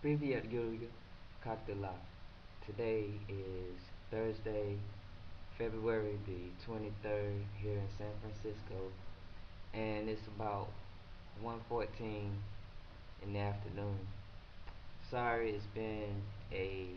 Привет, Yulia. Как дела? Today is Thursday, February the 23rd here in San Francisco, and it's about 1:14 in the afternoon. Sorry, it's been a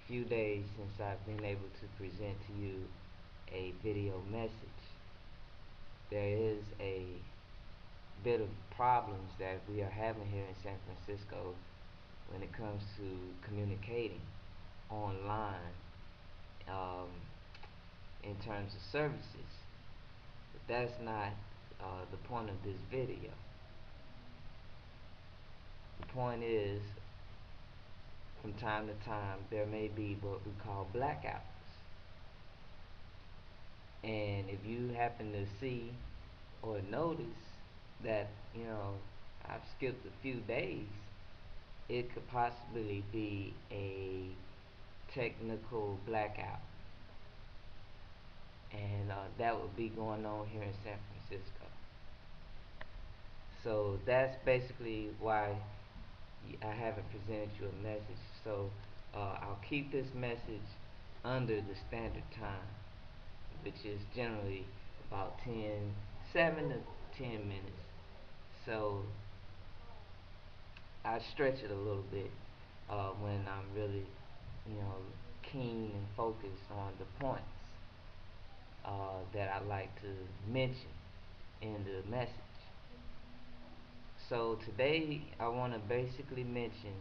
few days since I've been able to present to you a video message. There is a bit of problems that we are having here in San Francisco when it comes to communicating online um, in terms of services. But that's not the point of this video. The point is, from time to time, there may be what we call blackouts. And if you happen to see or notice that, I've skipped a few days, it could possibly be a technical blackout. And that would be going on here in San Francisco. So that's basically why I haven't presented you a message. So I'll keep this message under the standard time, which is generally about 7 to 10 minutes. So I stretch it a little bit when I'm really, you know, keen and focused on the points that I like to mention in the message. So today I want to basically mention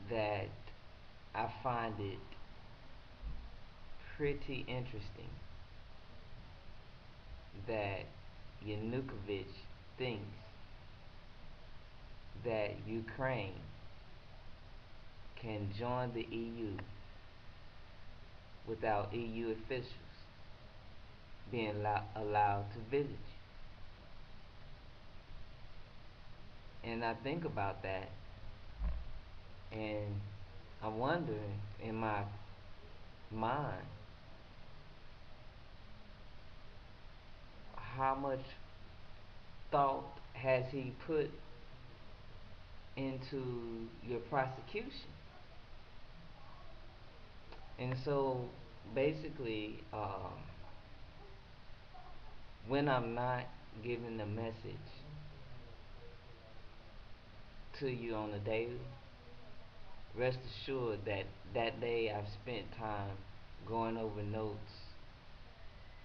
that I find it pretty interesting that Yanukovych thinks that Ukraine can join the EU without EU officials being allowed to visit you. And I think about that, and I'm wondering in my mind how much thought has he put into your prosecution. And so basically, when I'm not giving the message to you on a daily, rest assured that that day I've spent time going over notes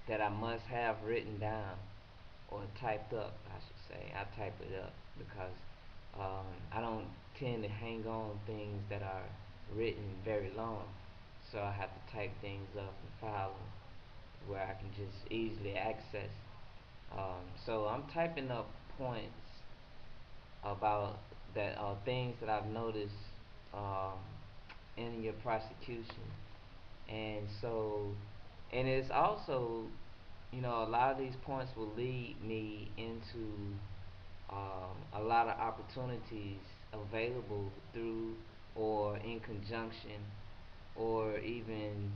that I must have written down or typed up, I should say. I type it up because I don't tend to hang on things that are written very long. So I have to type things up and file them where I can just easily access. So I'm typing up points about that things that I've noticed um, in your prosecution, and so and it's also, a lot of these points will lead me into a lot of opportunities available through or in conjunction or even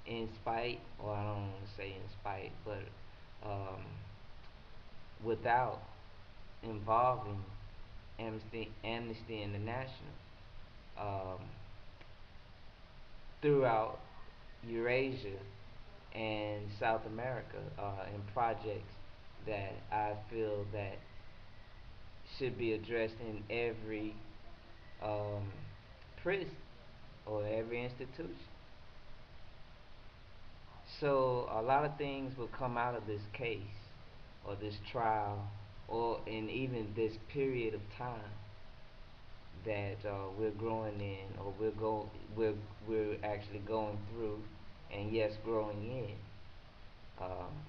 in spite, or I don't want to say in spite, but um, without involving Amnesty International um, throughout Eurasia and South America in projects that I feel that should be addressed in every um, prison or every institution. So a lot of things will come out of this case or this trial or in even this period of time that we're growing in, or we're actually going through, and yes, growing in.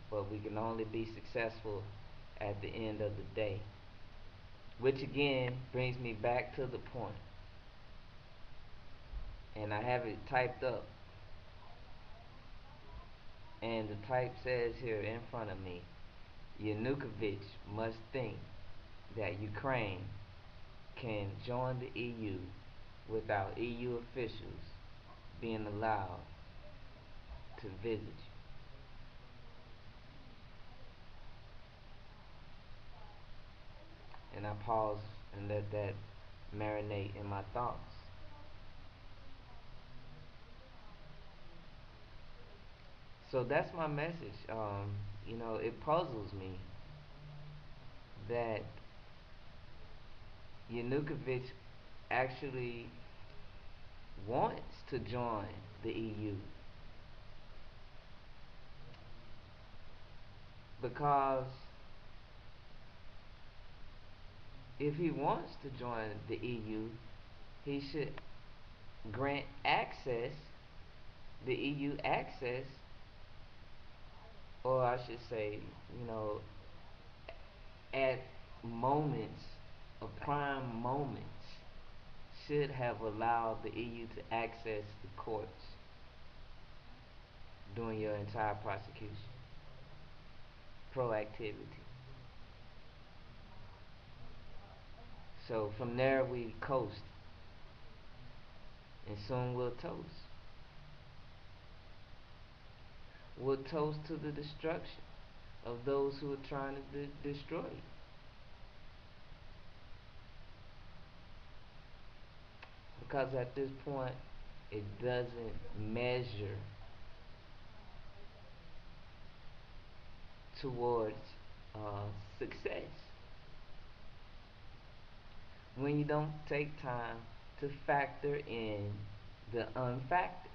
But we can only be successful at the end of the day, which again brings me back to the point, and I have it typed up, and the type says here in front of me: Yanukovych must think that Ukraine can join the EU without EU officials being allowed to visit you. And I pause and let that marinate in my thoughts. So that's my message. It puzzles me that Yanukovych actually wants to join the EU because if he wants to join the EU, he should grant access, the EU access, or I should say, you know, at moments, prime moments, should have allowed the EU to access the courts during your entire prosecution. Proactivity. So from there we coast, and soon we'll toast. We'll toast to the destruction of those who are trying to destroy you. Because at this point, it doesn't measure towards success when you don't take time to factor in the unfactored.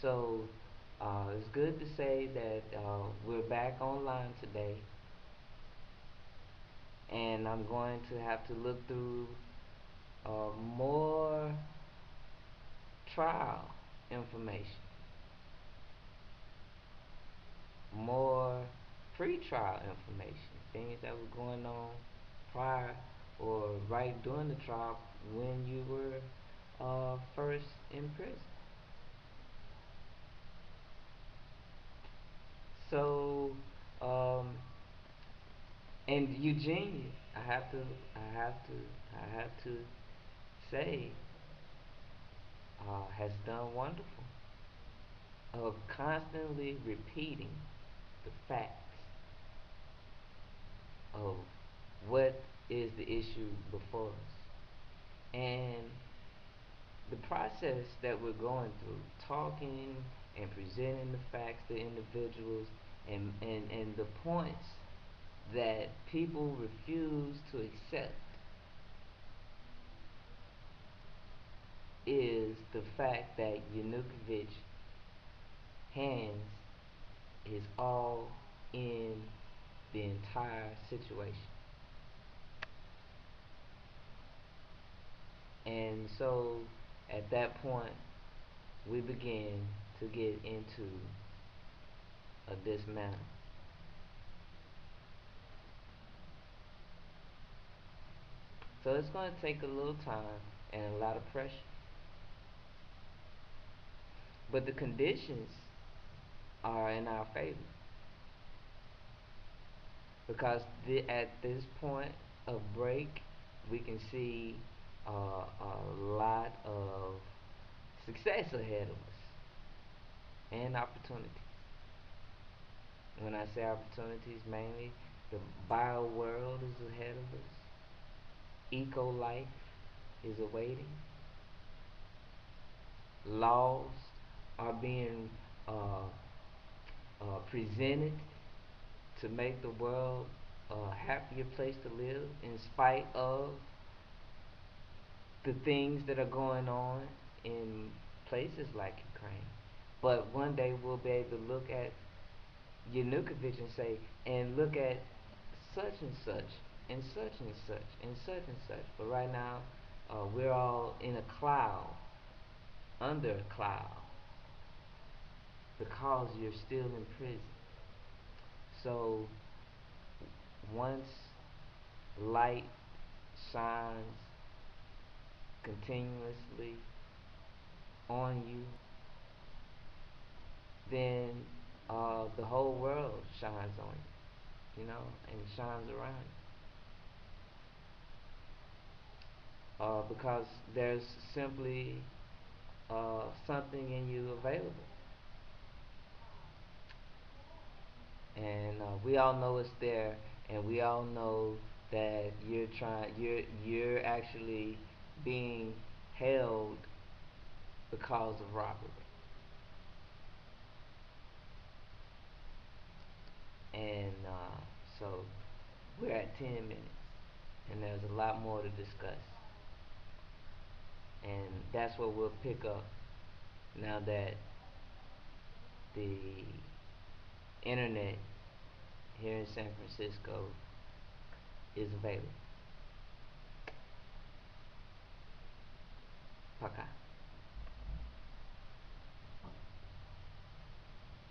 So it's good to say that we're back online today, and I'm going to have to look through more trial information, more pre-trial information, things that were going on prior or right during the trial when you were first in prison. So, um, and Eugenia, I have to say, has done wonderful of constantly repeating the facts of what is the issue before us. And the process that we're going through, talking and presenting the facts to individuals, and the points that people refuse to accept is the fact that Yanukovych hands is all in the entire situation. And so at that point, we begin to get into a dismantle. So it's going to take a little time and a lot of pressure. But the conditions are in our favor because at this point of break, we can see a lot of success ahead of us and opportunities. When I say opportunities, mainly the bio world is ahead of us, eco life is awaiting, laws are being uh, presented to make the world a happier place to live in spite of the things that are going on in places like Ukraine. But one day we'll be able to look at Yanukovych and say, and look at such and such, and such and such, and such and such. But right now, we're all in a cloud, under a cloud, because you're still in prison. So once light shines continuously on you, then the whole world shines on you, and shines around you. Because there's simply something in you available. and we all know it's there, and we all know that you're actually being held because of robbery. And so we're at 10 minutes, and there's a lot more to discuss. And that's what we'll pick up now that the internet here in San Francisco is available. Пока.